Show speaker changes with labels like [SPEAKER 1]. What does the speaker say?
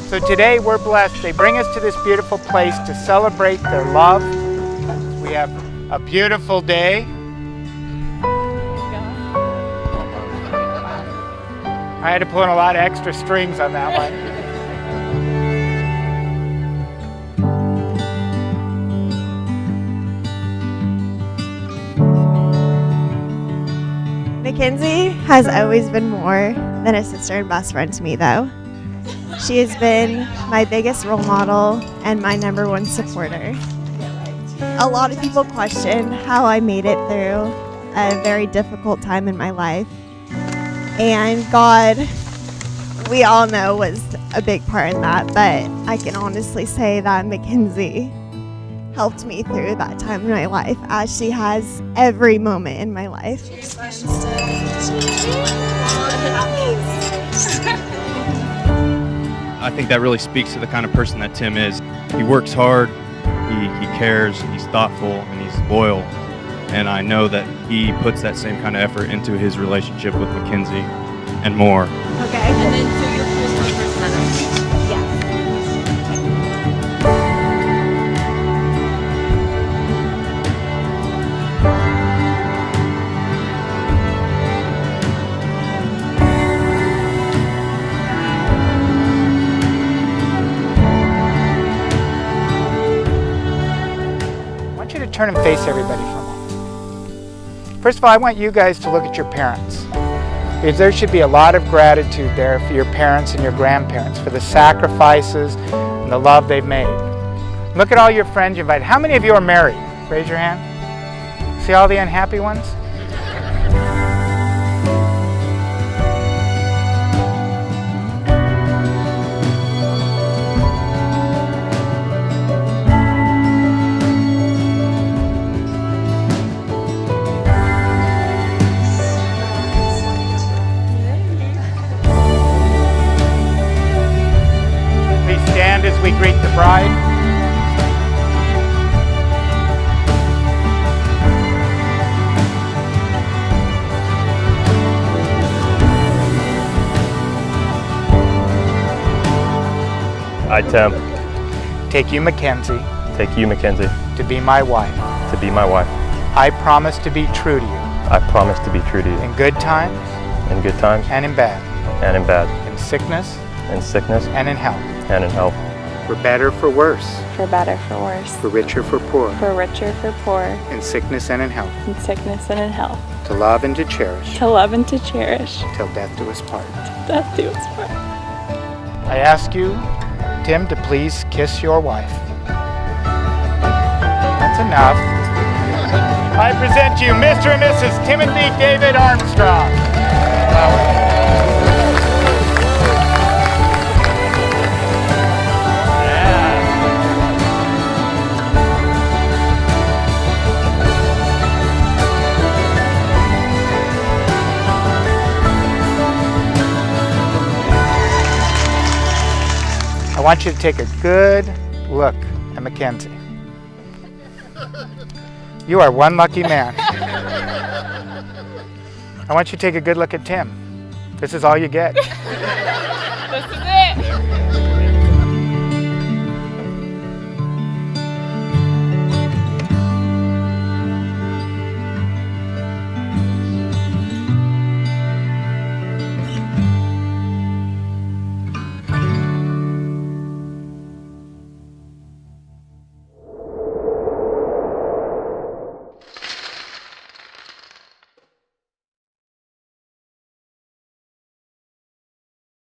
[SPEAKER 1] So today we're blessed. They bring us to this beautiful place to celebrate their love. We have a beautiful day. I had to pull in a lot of extra strings on that one.
[SPEAKER 2] Mckenzie has always been more than a sister and best friend to me, though. She has been my biggest role model and my #1 supporter. A lot of people question how I made it through a very difficult time in my life. And God, we all know, was a big part in that, but I can honestly say that Mckenzie helped me through that time in my life, as she has every moment in my life.
[SPEAKER 3] I think that really speaks to the kind of person that Tim is. He works hard, he cares, he's thoughtful, and he's loyal. And I know that he puts that same kind of effort into his relationship with Mckenzie and more.
[SPEAKER 2] Okay.
[SPEAKER 4] And then so your full-time personality.
[SPEAKER 1] I want you to turn and face everybody for a moment. First of all, I want you guys to look at your parents. Because there should be a lot of gratitude there for your parents and your grandparents, for the sacrifices and the love they've made. Look at all your friends you invited. How many of you are married? Raise your hand. See all the unhappy ones? As we greet the bride.
[SPEAKER 5] I, Tim,
[SPEAKER 1] Take you, Mckenzie,
[SPEAKER 5] take you, Mckenzie,
[SPEAKER 1] to be my wife.
[SPEAKER 5] to be my wife.
[SPEAKER 1] I promise to be true to you
[SPEAKER 5] I promise to be true to you
[SPEAKER 1] in good times
[SPEAKER 5] in good times
[SPEAKER 1] and in bad,
[SPEAKER 5] and in bad,
[SPEAKER 1] in sickness
[SPEAKER 5] in sickness
[SPEAKER 1] and in health,
[SPEAKER 5] and in health,
[SPEAKER 1] for better, for worse,
[SPEAKER 6] For better, for worse.
[SPEAKER 1] for richer, for poor,
[SPEAKER 6] For richer, for poor.
[SPEAKER 1] in sickness and in health,
[SPEAKER 6] In sickness and in health.
[SPEAKER 1] to love and to cherish,
[SPEAKER 6] To love and to cherish.
[SPEAKER 1] till death do us part.
[SPEAKER 6] Death do us part.
[SPEAKER 1] I ask you, Tim, to please kiss your wife. That's enough. I present you Mr. and Mrs. Timothy David Armstrong. I want you to take a good look at Mckenzie. You are one lucky man. I want you to take a good look at Tim. This is all you get.
[SPEAKER 6] This is it.